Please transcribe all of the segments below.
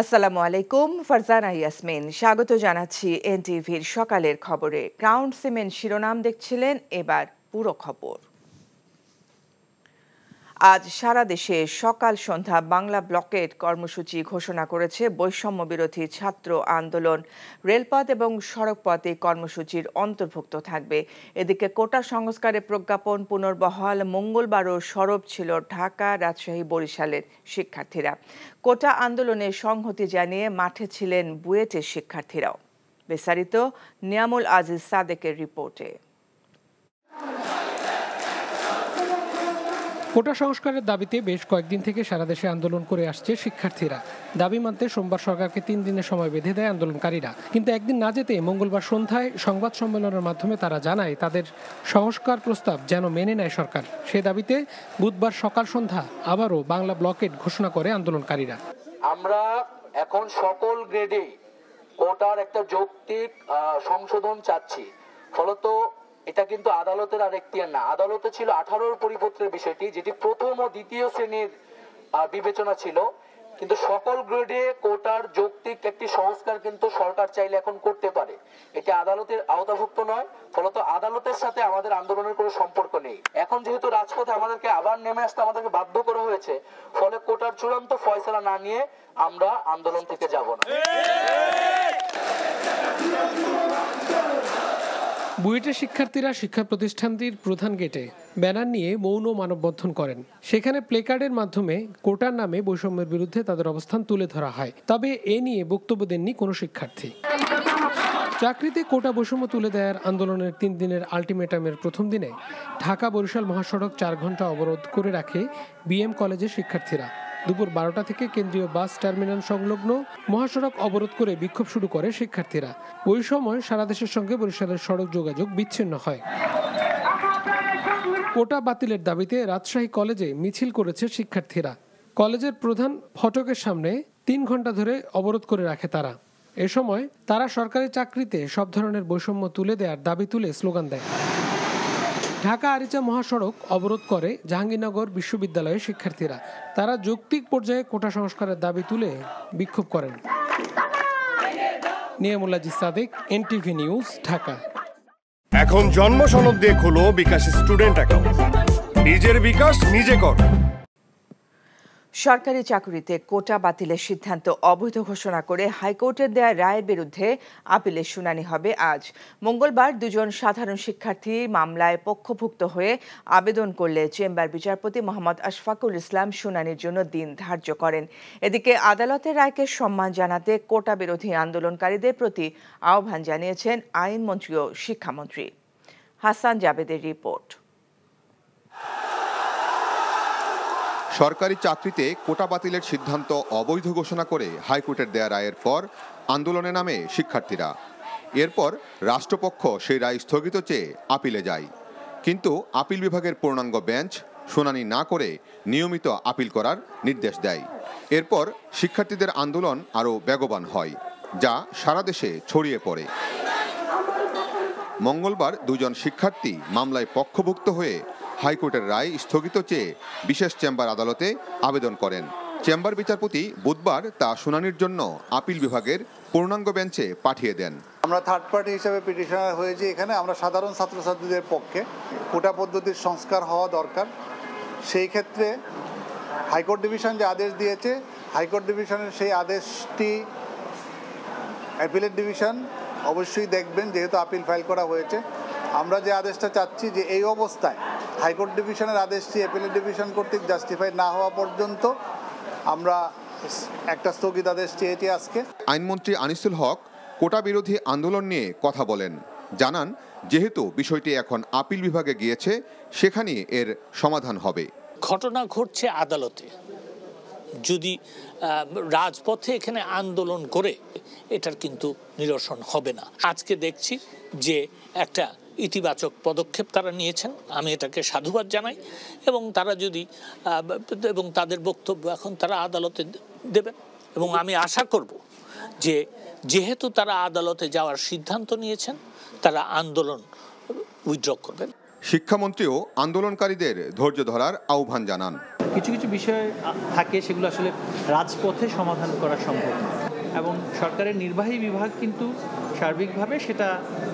আসসালামু আলাইকুম, ফারজানা ইয়াসমিন স্বাগত জানাচ্ছি এনটিভির সকালের খবরে। ক্রাউন সিমেন্ট শিরোনাম দেখছিলেন, এবার পুরো খবর। আজ সারা দেশে সকাল সন্ধ্যা বাংলা ব্লকেট কর্মসূচি ঘোষণা করেছে বৈষম্য বিরোধী ছাত্র আন্দোলন। রেলপথ এবং সড়কপথ এই কর্মসূচির অন্তর্ভুক্ত থাকবে। এদিকে কোটা সংস্কারে প্রজ্ঞাপন পুনর্বহাল মঙ্গলবারও সরব ছিল ঢাকা, রাজশাহী, বরিশালের শিক্ষার্থীরা। কোটা আন্দোলনে সংহতি জানিয়ে মাঠে ছিলেন বুয়েটের শিক্ষার্থীরাও। বিস্তারিত নিয়ামুল আজিজ সাদেকের রিপোর্টে। কোটা সংস্কারের দাবিতে বেশ কয়েকদিন থেকে সারা দেশে আন্দোলন করে আসছে শিক্ষার্থীরা। দাবি মানতে সোমবার সরকারকে 3 দিনের সময় বেঁধে দেয় আন্দোলনকারীরা। কিন্তু একদিন না যেতে মঙ্গলবার সন্ধ্যায় সংবাদ সম্মেলনের মাধ্যমে তারা জানায় তাদের সংস্কার প্রস্তাব যেন মেনে নেয় সরকার। সে দাবিতে বুধবার সকাল সন্ধ্যা আবারও বাংলা ব্লকেট ঘোষণা করে আন্দোলনকারীরা। আমরা এখন সকল গ্রেডে কোটার একটা যৌক্তিক সংশোধন চাচ্ছি। ফলত এটা কিন্তু আদালতের আর এখতিয়ার না। আদালতে ছিল 18 পরিপত্রের বিষয়টি, যেটি প্রথম ও দ্বিতীয় শ্রেণীর বিবেচনা ছিল। কিন্তু সকল গ্রেডে কোটার যৌক্তিক একটি সংস্কার কিন্তু সরকার চাইলে এখন করতে পারে। এটা আদালতের আওতাভুক্ত নয়। ফলত আদালতের সাথে আমাদের আন্দোলনের কোনো সম্পর্ক নেই। এখন যেহেতু রাজপথে আমাদেরকে আবার নেমে আসতে আমাদেরকে বাধ্য করা হয়েছে, ফলে কোটার চূড়ান্ত ফয়সালা না নিয়ে আমরা আন্দোলন থেকে যাব না। বুয়েটের শিক্ষার্থীরা শিক্ষা প্রতিষ্ঠানটির প্রধান গেটে ব্যানার নিয়ে মৌন মানববন্ধন করেন। সেখানে প্লেকার্ডের মাধ্যমে কোটার নামে বৈষম্যের বিরুদ্ধে তাদের অবস্থান তুলে ধরা হয়। তবে এ নিয়ে বক্তব্য দেননি কোনো শিক্ষার্থী। চাকরিতে কোটা বৈষম্য তুলে দেওয়ার আন্দোলনের 3 দিনের আলটিমেটামের প্রথম দিনে ঢাকা বরিশাল মহাসড়ক 4 ঘন্টা অবরোধ করে রাখে বিএম কলেজের শিক্ষার্থীরা। দুপুর 12টা থেকে কেন্দ্রীয় বাস টার্মিনাল সংলগ্ন মহাসড়ক অবরোধ করে বিক্ষোভ শুরু করে শিক্ষার্থীরা। ওই সময় সারা দেশের সঙ্গে বরিশালের সড়ক যোগাযোগ বিচ্ছিন্ন হয়। কোটা বাতিলের দাবিতে রাজশাহী কলেজে মিছিল করেছে শিক্ষার্থীরা। কলেজের প্রধান ফটকের সামনে 3 ঘন্টা ধরে অবরোধ করে রাখে তারা। এ সময় তারা সরকারি চাকরিতে সব ধরনের বৈষম্য তুলে দেওয়ার দাবি তুলে স্লোগান দেয়। ঢাকা আরিচা মহাসড়ক অবরোধ করে জাহাঙ্গীরনগর বিশ্ববিদ্যালয়ের শিক্ষার্থীরা। তারা যৌক্তিক পর্যায়ে কোটা সংস্কারের দাবি তুলে বিক্ষোভ করেন। Niamul Aziz Sadek, NTV news, Dhaka. এখন জন্ম সনদ দিয়ে খোলো বিকাশ স্টুডেন্ট অ্যাকাউন্ট। নিজের বিকাশ নিজে কর। সরকারি চাকুরিতে কোটা বাতিলের সিদ্ধান্ত অবৈধ ঘোষণা করে হাইকোর্টের দেয়া রায়ের বিরুদ্ধে আপিলের শুনানি হবে আজ। মঙ্গলবার 2 জন সাধারণ শিক্ষার্থী মামলায় পক্ষভুক্ত হয়ে আবেদন করলে চেম্বার বিচারপতি মোহাম্মদ আশফাকুল ইসলাম শুনানির জন্য দিন ধার্য করেন। এদিকে আদালতের রায়কে সম্মান জানাতে কোটা বিরোধী আন্দোলনকারীদের প্রতি আহ্বান জানিয়েছেন আইনমন্ত্রী ও শিক্ষামন্ত্রী। হাসান জাবেদের রিপোর্ট। সরকারি চাকরিতে কোটা বাতিলের সিদ্ধান্ত অবৈধ ঘোষণা করে হাইকোর্টের দেয়া রায়ের পর আন্দোলনে নামে শিক্ষার্থীরা। এরপর রাষ্ট্রপক্ষ সেই রায় স্থগিত চেয়ে আপিলে যায়। কিন্তু আপিল বিভাগের পূর্ণাঙ্গ বেঞ্চ শুনানি না করে নিয়মিত আপিল করার নির্দেশ দেয়। এরপর শিক্ষার্থীদের আন্দোলন আরও বেগবান হয়, যা সারা দেশে ছড়িয়ে পড়ে। মঙ্গলবার 2 জন শিক্ষার্থী মামলায় পক্ষভুক্ত হয়ে হাইকোর্টের রায় স্থগিত চেয়ে বিশেষ চেম্বার আদালতে আবেদন করেন। চেম্বার বিচারপতি বুধবার তা শুনানির জন্য আপিল বিভাগের পূর্ণাঙ্গ বেঞ্চে পাঠিয়ে দেন। আমরা থার্ড পার্টি হিসেবে পিটিশনার হয়েছি। এখানে আমরা সাধারণ ছাত্রছাত্রীদের পক্ষে কোটা পদ্ধতির সংস্কার হওয়া দরকার। সেই ক্ষেত্রে হাইকোর্ট ডিভিশন যে আদেশ দিয়েছে, হাইকোর্ট ডিভিশনের সেই আদেশটি অ্যাপিলেট ডিভিশন অবশ্যই দেখবেন, যেহেতু আপিল ফাইল করা হয়েছে। আমরা যে আদেশটা চাচ্ছি যে এই অবস্থায় হাইকোর্ট ডিভিশনের আদেশটি অ্যাপিলেট ডিভিশন কর্তৃক জাস্টিফাই না হওয়া পর্যন্ত আমরা একটা স্থগিতাদেশ চেয়েছি আজকে। আইনমন্ত্রী আনিসুল হক কোটা বিরোধী আন্দোলন নিয়ে কথা বলেন। জানান, যেহেতু বিষয়টি এখন আপিল বিভাগে গিয়েছে, সেখানেই এর সমাধান হবে। ঘটনা ঘটছে আদালতে, যদি রাজপথে এখানে আন্দোলন করে এটার কিন্তু নিরসন হবে না। আজকে দেখছি যে একটা ইতিবাচক পদক্ষেপ তারা নিয়েছেন, আমি এটাকে সাধুবাদ জানাই। এবং তারা যদি এবং তাদের বক্তব্য এখন তারা আদালতে দেবেন, এবং আমি আশা করব যে যেহেতু তারা আদালতে যাওয়ার সিদ্ধান্ত নিয়েছেন, তারা আন্দোলন উইথড্র করবেন। শিক্ষামন্ত্রীও আন্দোলনকারীদের ধৈর্য ধরার আহ্বান জানান। কিছু কিছু বিষয় থাকে সেগুলো আসলে রাজপথে সমাধান করা সম্ভব না, এবং সরকারের নির্বাহী বিভাগ কিন্তু সার্বিকভাবে সেটা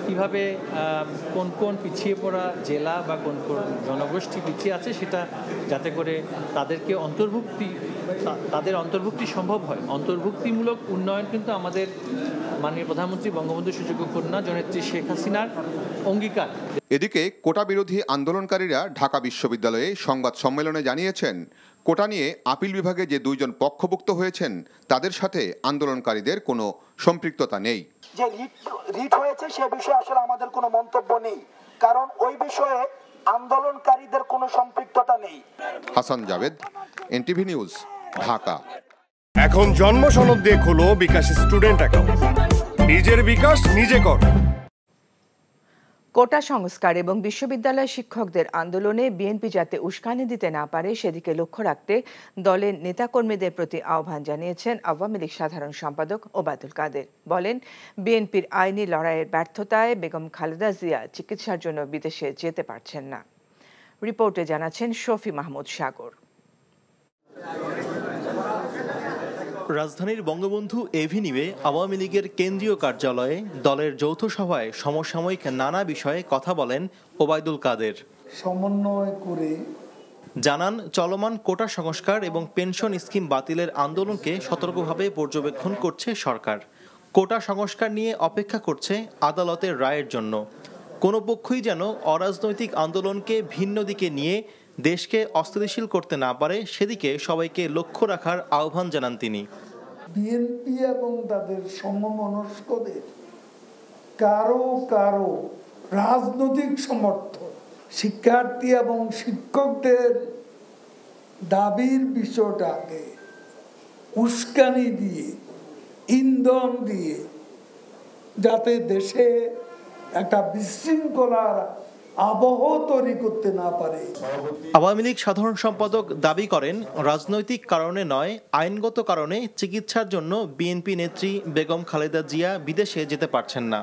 কিভাবে কোন কোন পিছিয়ে পড়া জেলা বা কোন কোন জনগোষ্ঠী পিছিয়ে আছে সেটা যাতে করে তাদেরকে তাদের অন্তর্ভুক্তি সম্ভব হয়। অন্তর্ভুক্তিমূলক উন্নয়ন কিন্তু আমাদের মাননীয় প্রধানমন্ত্রী বঙ্গবন্ধু সুযোগ্য কন্যা জনেত্রী শেখ হাসিনার অঙ্গীকার। এদিকে কোটা বিরোধী আন্দোলনকারীরা ঢাকা বিশ্ববিদ্যালয়ে সংবাদ সম্মেলনে জানিয়েছেন, কোটা নিয়ে আপিল বিভাগে যে দুইজন পক্ষভুক্ত হয়েছেন তাদের সাথে আন্দোলনকারীদের কোনো সম্পৃক্ততা নেই। যে রিট হয়েছে সে বিষয়ে আসলে আমাদের কোনো মন্তব্য নেই, কারণ ওই বিষয়ে আন্দোলনকারীদের কোনো সম্পৃক্ততা নেই। Hasan Javed, NTV news, Dhaka. এখন জন্ম সনদ দিয়ে খোলো বিকাশ স্টুডেন্ট অ্যাকাউন্ট। নিজের বিকাশ নিজে কর। কোটা সংস্কার এবং বিশ্ববিদ্যালয় শিক্ষকদের আন্দোলনে বিএনপি যাতে উস্কানি দিতে না পারে সেদিকে লক্ষ্য রাখতে দলের নেতাকর্মীদের প্রতি আহ্বান জানিয়েছেন আওয়ামী লীগ সাধারণ সম্পাদক ওবায়দুল কাদের। বলেন, বিএনপির আইনি লড়াইয়ের ব্যর্থতায় বেগম খালেদা জিয়া চিকিৎসার জন্য বিদেশে যেতে পারছেন না। রিপোর্টে জানাচ্ছেন শফি মাহমুদ সাগর। রাজধানীর বঙ্গবন্ধু এভিনিউয়ে আওয়ামী লীগের কেন্দ্রীয় কার্যালয়ে দলের যৌথ সভায় সমসাময়িক নানা বিষয়ে কথা বলেন ওবায়দুল কাদের। সমন্বয় করে জানান, চলমান কোটা সংস্কার এবং পেনশন স্কিম বাতিলের আন্দোলনকে সতর্কভাবে পর্যবেক্ষণ করছে সরকার। কোটা সংস্কার নিয়ে অপেক্ষা করছে আদালতের রায়ের জন্য। কোনো পক্ষই যেন অরাজনৈতিক আন্দোলনকে ভিন্ন দিকে নিয়ে দেশকে অস্থিতিশীল করতে না পারে সেদিকে সবাইকে লক্ষ্য রাখার আহ্বান জানান তিনি। বিএনপি এবং তাদের সমমনস্কদের কারো কারো রাজনৈতিক সমর্থন শিক্ষার্থী এবং শিক্ষকদের দাবির বিষয়টাকে উস্কানি দিয়ে, ইন্ধন দিয়ে যাতে দেশে একটা বিশৃঙ্খলার আবহ তৈরি করতে না পারে। আওয়ামী লীগ সাধারণ সম্পাদক দাবি করেন, রাজনৈতিক কারণে নয়, আইনগত কারণে চিকিৎসার জন্য বিএনপি নেত্রী বেগম খালেদা জিয়া বিদেশে যেতে পারছেন না।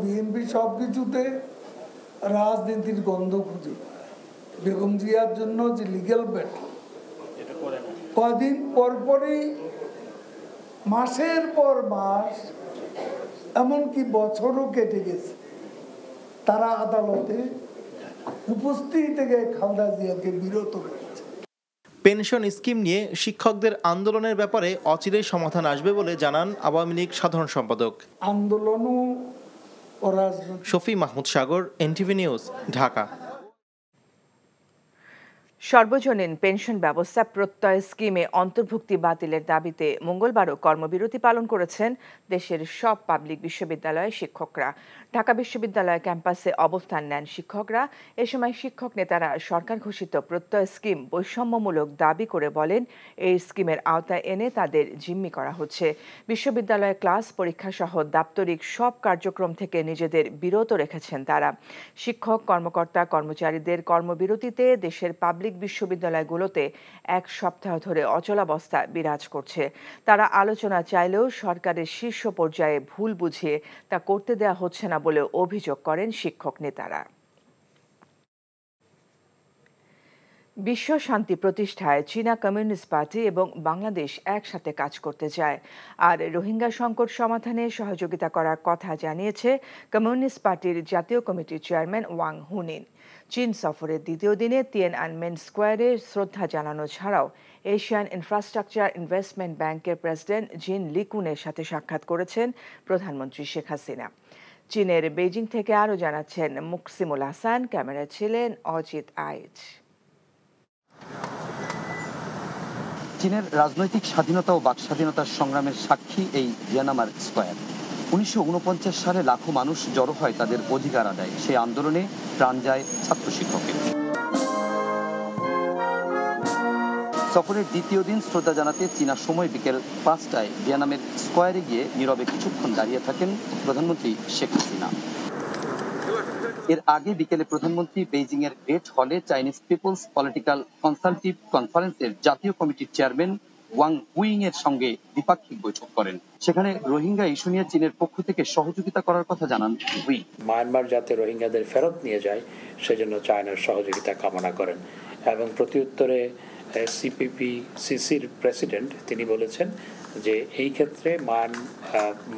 বিএনপি সবকিছুতে রাজনীতির গন্ধ খুঁজে পায়। বেগম জিয়ার জন্য যে লিগ্যাল ব্যাটল কদিন পরপরই, মাসের পর মাস, এমনকি বছরও কেটে গেছে, তারা আদালতে উপস্থিত থেকে খালেদা জিয়াকে বিরত রেখেছে। পেনশন স্কিম নিয়ে শিক্ষকদের আন্দোলনের ব্যাপারে অচিরেই সমাধান আসবে বলে জানান আওয়ামী লীগ সাধারণ সম্পাদক। আন্দোলনও শফি মাহমুদ সাগর, এনটিভি নিউজ, ঢাকা। সর্বজনীন পেনশন ব্যবস্থা প্রত্যয় স্কিমে অন্তর্ভুক্তি বাতিলের দাবিতে মঙ্গলবারও কর্মবিরতি পালন করেছেন দেশের সব পাবলিক বিশ্ববিদ্যালয়ের শিক্ষকরা। ঢাকা বিশ্ববিদ্যালয় ক্যাম্পাসে অবস্থান নেন শিক্ষকরা। এ সময় শিক্ষক নেতারা সরকার ঘোষিত প্রত্যয় স্কিম বৈষম্যমূলক দাবি করে বলেন, এই স্কিমের আওতায় এনে তাদের জিম্মি করা হচ্ছে। বিশ্ববিদ্যালয়ে ক্লাস, পরীক্ষা সহ দাপ্তরিক সব কার্যক্রম থেকে নিজেদের বিরত রেখেছেন তারা। শিক্ষক, কর্মকর্তা, কর্মচারীদের কর্মবিরতিতে দেশের পাবলিক বিশ্ববিদ্যালয়গুলোতে এক সপ্তাহ ধরে অচলাবস্থা বিরাজ করছে। তারা আলোচনা চাইলেও সরকারের শীর্ষ পর্যায়ে ভুল বুঝিয়ে তা করতে দেওয়া হচ্ছে না বলে অভিযোগ করেন শিক্ষক নেতারা। বিশ্ব শান্তি প্রতিষ্ঠায় চীনা কমিউনিস্ট পার্টি এবং বাংলাদেশ একসাথে কাজ করতে চায়, আর রোহিঙ্গা সংকট সমাধানে সহযোগিতা করার কথা জানিয়েছে কমিউনিস্ট পার্টির জাতীয় কমিটির চেয়ারম্যান ওয়াং হুনিন। চীন সফরের দ্বিতীয় দিনে তিয়েনআনমেন স্কোয়ারে শ্রদ্ধা জানানো ছাড়াও এশিয়ান ইনফ্রাস্ট্রাকচার ইনভেস্টমেন্ট ব্যাংকের প্রেসিডেন্ট জিন লিকুনের সাথে সাক্ষাৎ করেছেন প্রধানমন্ত্রী শেখ হাসিনা। চীনের বেইজিং থেকে আরও জানাচ্ছেন মুকসিমুল হাসান, ক্যামেরায় ছিলেন অজিত আইচ। চীনের রাজনৈতিক স্বাধীনতা ও বাক স্বাধীনতার সংগ্রামের সাক্ষী এই তিয়ানানমেন স্কোয়ার। 1949 সালে লাখো মানুষ জড়ো হয় তাদের অধিকার আদায়। সেই আন্দোলনে প্রাণ যায় ছাত্র শিক্ষকের। সফরের দ্বিতীয় দিন শ্রদ্ধা জানাতে চীনা সময় বিকেল 5টায় তিয়ানানমেন স্কোয়ারে গিয়ে নীরবে কিছুক্ষণ দাঁড়িয়ে থাকেন প্রধানমন্ত্রী শেখ হাসিনা। এর আগে বিকেলে প্রধানমন্ত্রী বেইজিং এর গ্রেট হলে চাইনিজ পিপলস পলিটিক্যাল কনসালটেটিভ কনফারেন্সের জাতীয় কমিটির চেয়ারম্যান ওয়াং উইং এর সঙ্গে দ্বিপাক্ষিক বৈঠক করেন। সেখানে রোহিঙ্গা ইস্যু নিয়ে চীনের পক্ষ থেকে সহযোগিতা করার কথা জানান উইং। মায়ানমার যাতে রোহিঙ্গাদের ফেরত নিয়ে যায় সেজন্য চায়নার সহযোগিতা কামনা করেন এবং প্রত্যুত্তরে সিপিপি-সিসির প্রেসিডেন্ট তিনি বলেছেন যে এই ক্ষেত্রে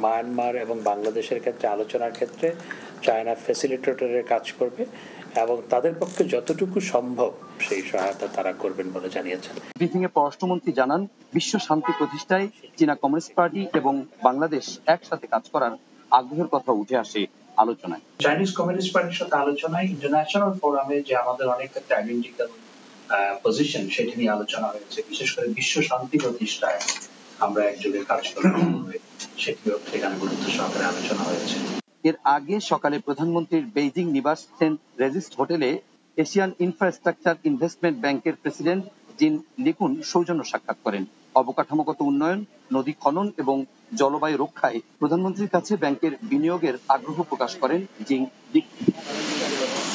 মায়ানমার এবং বাংলাদেশের ক্ষেত্রে আলোচনার ক্ষেত্রে চায়না ফ্যাসিলিটেটরের কাজ করবে এবং তাদের পক্ষে যতটুকু সম্ভব সেই সহায়তা তারা করবেন বলে জানিয়েছেন। ব্রিফিং এ পররাষ্ট্রমন্ত্রী জানান বিশ্ব শান্তি প্রতিষ্ঠায় চীনা কমিউনিস্ট পার্টি এবং বাংলাদেশ একসাথে কাজ করার আগ্রহের কথা উঠে আসে আলোচনায়। চাইনিজ কমিউনিস্ট পার্টির সাথে আলোচনায় ইন্টারন্যাশনাল ফোরামে যে আমাদের অনেক ক্ষেত্রে আইডেন্টিক্যাল পজিশন সেটি নিয়ে আলোচনা হয়েছে, বিশেষ করে বিশ্ব শান্তি প্রতিষ্ঠায় আমরা একযোগে কাজ করতে হবে সেটিও সেখানে গুরুত্ব সহকারে আলোচনা হয়েছে। এর আগে সকালে প্রধানমন্ত্রীর বেইজিং নিবাস সেন্ট রেজিস্ট হোটেলে এশিয়ান ইনফ্রাস্ট্রাকচার ইনভেস্টমেন্ট ব্যাংকের প্রেসিডেন্ট জিন লিকুন সৌজন্য সাক্ষাৎ করেন। অবকাঠামোগত উন্নয়ন, নদী খনন এবং জলবায়ু রক্ষায় প্রধানমন্ত্রীর কাছে ব্যাংকের বিনিয়োগের আগ্রহ প্রকাশ করেন জিং লিকুন।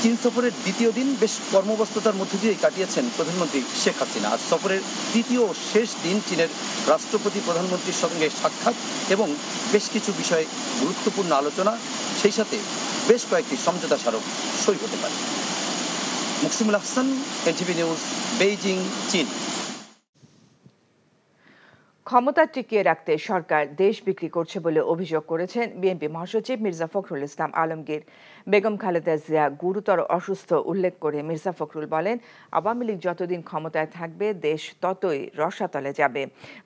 চীন সফরের দ্বিতীয় দিন বেশ কর্মব্যস্ততার মধ্যে দিয়েই কাটিয়েছেন প্রধানমন্ত্রী শেখ হাসিনা। আজ সফরের তৃতীয় ও শেষ দিন চীনের রাষ্ট্রপতি প্রধানমন্ত্রীর সঙ্গে সাক্ষাৎ এবং বেশ কিছু বিষয়ে গুরুত্বপূর্ণ আলোচনা, সেই সাথে বেশ কয়েকটি সমঝোতা স্মারক সই হতে পারে। Muksimul Hasan, NTV news, Beijing, চীন। ক্ষমতা টিকিয়ে রাখতে সরকার দেশ বিক্রি করছে বলে অভিযোগ করেছেন বিএনপি মহাসচিব মির্জা ফখরুল ইসলাম আলমগীর। বেগম খালেদা জিয়া গুরুতর অসুস্থ উল্লেখ করে মির্জা ফখরুল বলেন, আওয়ামী লীগ যতদিন ক্ষমতায় থাকবে দেশ ততই রসাতলে যাবে।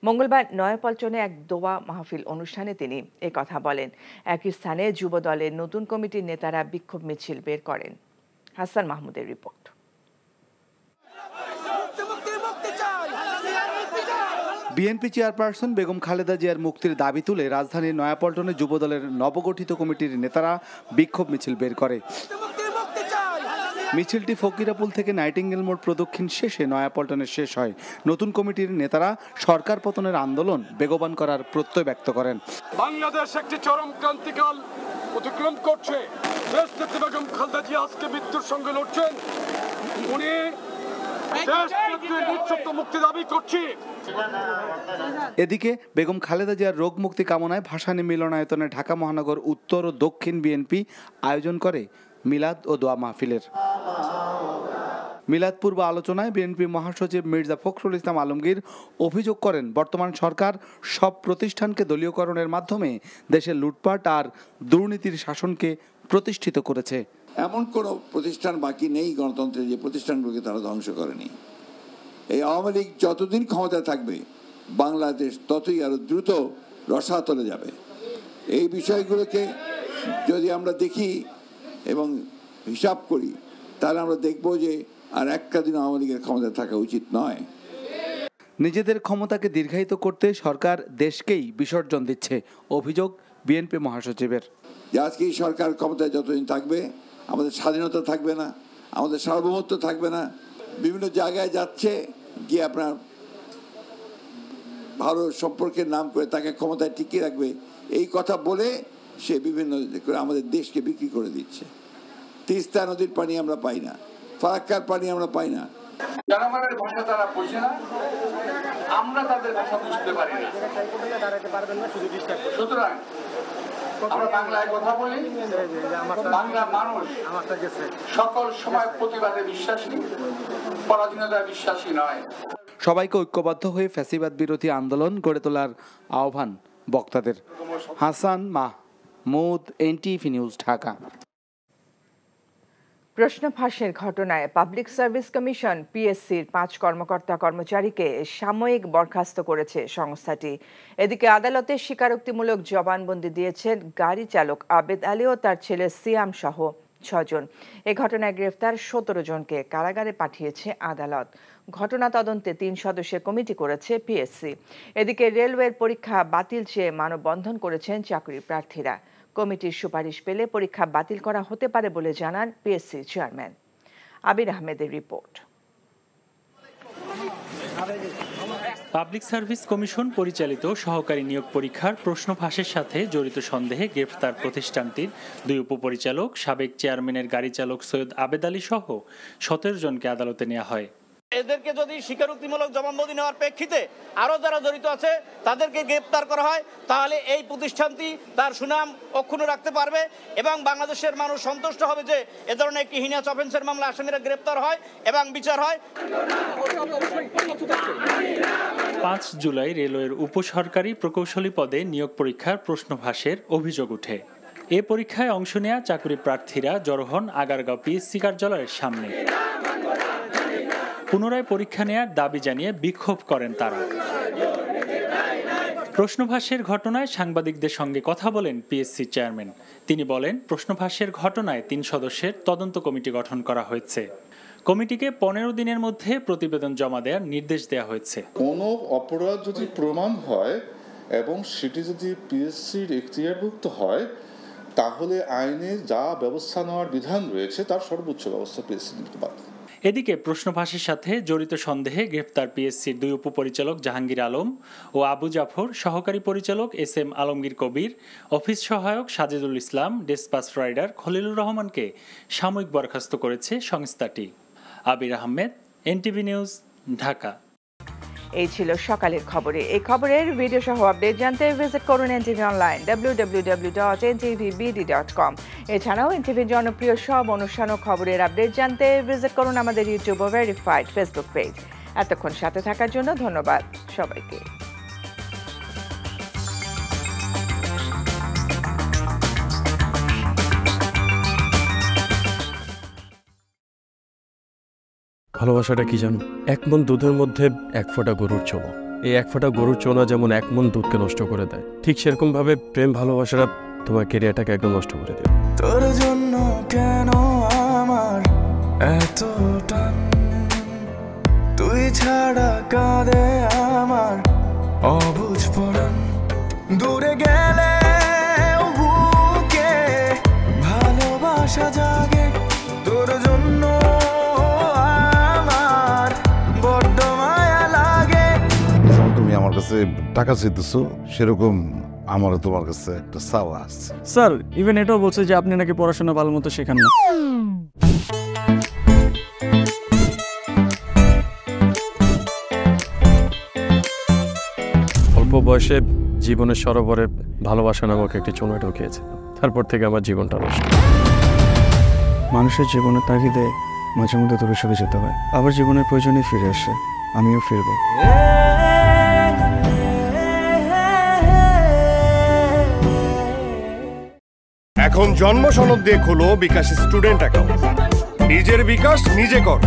মঙ্গলবার নয়াপল্টনে এক দোয়া মাহফিল অনুষ্ঠানে তিনি কথা বলেন। একই স্থানে যুব দলের নতুন কমিটির নেতারা বিক্ষোভ মিছিল বের করেন। হাসান মাহমুদের report. BNP chairperson Begum Khaleda জিয়ার মুক্তির দাবি তুলে রাজধানীর নয়াপল্টনে যুবদলের নবগঠিত কমিটির নেতারা বিক্ষোভ মিছিল বের করে। মিছিলটি ফকিরাপুল থেকে নাইটিঙ্গেল মোড় প্রদক্ষিণ শেষে নয়াপল্টনে শেষ হয়। নতুন কমিটির নেতারা সরকার পতনের আন্দোলন বেগবান করার প্রত্যয় ব্যক্ত করেন। বাংলাদেশ একটি চরম ক্রান্তিকাল অতিক্রম করছে। দেশনেত্রী বেগম খালেদা জিয়া আজকে মৃত্যুর সঙ্গে লড়ছেন। উনি এদিকে বেগম খালেদা জিয়ার রোগ মুক্তি কামনায় ভাসানী মিলনায়তনে ঢাকা মহানগর উত্তর ও দক্ষিণ বিএনপি আয়োজন করে মিলাদ ও দোয়া মাহফিলের। মিলাদ পূর্ব আলোচনায় বিএনপি মহাসচিব মির্জা ফখরুল ইসলাম আলমগীর অভিযোগ করেন, বর্তমান সরকার সব প্রতিষ্ঠানকে দলীয়করণের মাধ্যমে দেশের লুটপাট আর দুর্নীতির শাসনকে প্রতিষ্ঠিত করেছে। এমন কোনো প্রতিষ্ঠান বাকি নেই গণতন্ত্রের যে প্রতিষ্ঠানগুলোকে তারা ধ্বংস করেনি। এই আওয়ামী লীগ যতদিন ক্ষমতায় থাকবে বাংলাদেশ ততই আরো দ্রুত রসাতলে যাবে। এই বিষয়গুলোকে যদি আমরা দেখি এবং হিসাব করি তাহলে আমরা দেখব যে আর একটা দিন আওয়ামী লীগের ক্ষমতায় থাকা উচিত নয়। নিজেদের ক্ষমতাকে দীর্ঘায়িত করতে সরকার দেশকেই বিসর্জন দিচ্ছে, অভিযোগ বিএনপি মহাসচিবের। আজকে এই সরকার ক্ষমতায় যতদিন থাকবে আমাদের স্বাধীনতা থাকবে না, আমাদের সার্বভৌমত্ব থাকবে না। বিভিন্ন জায়গায় যাচ্ছে গিয়ে আপনার ভালো সম্পর্কের নাম করে তাকে ক্ষমতায় টিকিয়ে রাখবে এই কথা বলে সে বিভিন্ন আমাদের দেশকে বিক্রি করে দিচ্ছে। তিস্তা নদীর পানি আমরা পাই না, ফারাক্কার পানি আমরা পাই না। জনগণের ভাষা তারা বোঝে না, আমরা তাদের ভাষা বুঝতে পারি না। সুতরাং আমরা বাংলায় কথা বলি, বাংলা মানুষ সকল সময় প্রতিবাদে বিশ্বাসী, পরাধীনতায় বিশ্বাসী নয়। সবাইকে ঐক্যবদ্ধ হয়ে ফ্যাসিবাদ বিরোধী আন্দোলন গড়ে তোলার আহ্বান বক্তাদের। Hasan Mahmud, NTV news, Dhaka. প্রশ্ন ফাঁসের ঘটনায় পাবলিক সার্ভিস কমিশন পিএসসির 5 কর্মকর্তা কর্মচারীকে সাময়িক বরখাস্ত করেছে সংস্থাটি। এদিকে আদালতে স্বীকারোক্তিমূলক জবানবন্দি দিয়েছেন গাড়ি চালক আবেদ আলী ও তার ছেলে সিয়াম সহ 6 জন। এ ঘটনায় গ্রেফতার 17 জনকে কারাগারে পাঠিয়েছে আদালত। ঘটনা তদন্তে 3 সদস্যের কমিটি করেছে পিএসসি। এদিকে রেলওয়ের পরীক্ষা বাতিল চেয়ে মানববন্ধন করেছেন চাকরি প্রার্থীরা। কমিটির সুপারিশ পেলে পরীক্ষা বাতিল করা হতে পারে বলে জানান পিএসসি চেয়ারম্যান। আবির আহমেদের রিপোর্ট। পাবলিক সার্ভিস কমিশন পরিচালিত সহকারী নিয়োগ পরীক্ষার প্রশ্ন ফাঁসের সাথে জড়িত সন্দেহে গ্রেফতার প্রতিষ্ঠানটির 2 উপপরিচালক, সাবেক চেয়ারম্যানের গাড়ি চালক সৈয়দ আবেদ আলী সহ 17 জনকে আদালতে নেওয়া হয়। এদেরকে যদি স্বীকারোক্তিমূলক জবানবন্দি নেওয়ার প্রেক্ষিতে আরও যারা জড়িত আছে তাদেরকে গ্রেপ্তার করা হয়, তাহলে এই প্রতিষ্ঠানটি তার সুনাম অক্ষুণ্ণ রাখতে পারবে এবং বাংলাদেশের মানুষ সন্তুষ্ট হবে যে এ ধরনের একটি হিনাস অফেন্সের মামলা আসামিরা গ্রেপ্তার হয় এবং বিচার হয়। 5 জুলাই রেলওয়ের উপসরকারি প্রকৌশলী পদে নিয়োগ পরীক্ষার প্রশ্ন ফাঁসের অভিযোগ ওঠে। এ পরীক্ষায় অংশ নেওয়া চাকরি প্রার্থীরা জড়ো হন আগারগাঁও পিএসসি কার্যালয়ের সামনে। পুনরায় পরীক্ষা নেয়ার দাবি জানিয়ে বিক্ষোভ করেন তারা। প্রশ্ন ফাঁসের ঘটনায় সাংবাদিকদের সঙ্গে কথা বলেন পিএসসি চেয়ারম্যান। তিনি বলেন, প্রশ্ন ফাঁসের ঘটনায় 3 সদস্যের তদন্ত কমিটি গঠন করা হয়েছে। কমিটিকে 15 দিনের মধ্যে প্রতিবেদন জমা দেওয়ার নির্দেশ দেওয়া হয়েছে। কোনো অপরাধ যদি প্রমাণ হয় এবং সেটি যদি পিএসসির এখতিয়ারভুক্ত হয়, তাহলে আইনে যা ব্যবস্থা নেওয়ার বিধান রয়েছে তার সর্বোচ্চ ব্যবস্থা পিএসসি নিতে বাধ্য। এদিকে প্রশ্ন ফাঁসের সাথে জড়িত সন্দেহে গ্রেফতার পিএসসির 2 উপপরিচালক জাহাঙ্গীর আলম ও আবু জাফর, সহকারী পরিচালক SM আলমগীর কবির, অফিস সহায়ক সাজেদুল ইসলাম, ডেসপাস রাইডার খলিলুর রহমানকে সাময়িক বরখাস্ত করেছে সংস্থাটি। আবির আহমেদ, NTV নিউজ, ঢাকা। এই ছিল সকালের খবরে। এই খবরের ভিডিও সহ আপডেট জানতে ভিজিট করুন NTV অনলাইন www.ntvbd.com। এছাড়াও NTVর জনপ্রিয় সব অনুষ্ঠান ও খবরের আপডেট জানতে ভিজিট করুন আমাদের ইউটিউব ও ভেরিফাইড ফেসবুক পেজ। এতক্ষণ সাথে থাকার জন্য ধন্যবাদ সবাইকে। ভালোবাসাটা কি জানো? 1 মণ দুধের মধ্যে 1 ফোঁটা গরুর চোনা। এই 1 ফোঁটা গরুর চোনা যেমন 1 মণ দুধকে নষ্ট করে দেয়, ঠিক সেরকম ভাবে প্রেম ভালোবাসাটা তোমার ক্যারিয়ারটাকে একদম নষ্ট করে দেয়। তোর জন্য কেন আমার এত টান, তুই ছাড়া কাঁদে আমার অবুঝ পরাণ। দূরে গেলে বুকে ভালোবাসা জাগে, তোর জন্য আমার কাছে টাকা চাইতেছো, সেরকম আমারও তোমার কাছে একটা চাওয়া আছে। স্যার ইভেন এটাও বলছে যে আপনি নাকি পড়াশোনা ভালো মতো শেখান না। অল্প বয়সে জীবনের সরোবরে ভালোবাসা নামক একটি চোনা ঢুকিয়েছে, তারপর থেকে আমার জীবনটা নষ্ট। মানুষের জীবনের তাগিদে মাঝে মধ্যে দূরে সরে যেতে হয়, আবার জীবনের প্রয়োজনে ফিরে আসে। আমিও ফিরবো। এখন জন্ম সনদ দিয়ে খোলো বিকাশ স্টুডেন্ট অ্যাকাউন্ট। নিজের বিকাশ নিজে কর।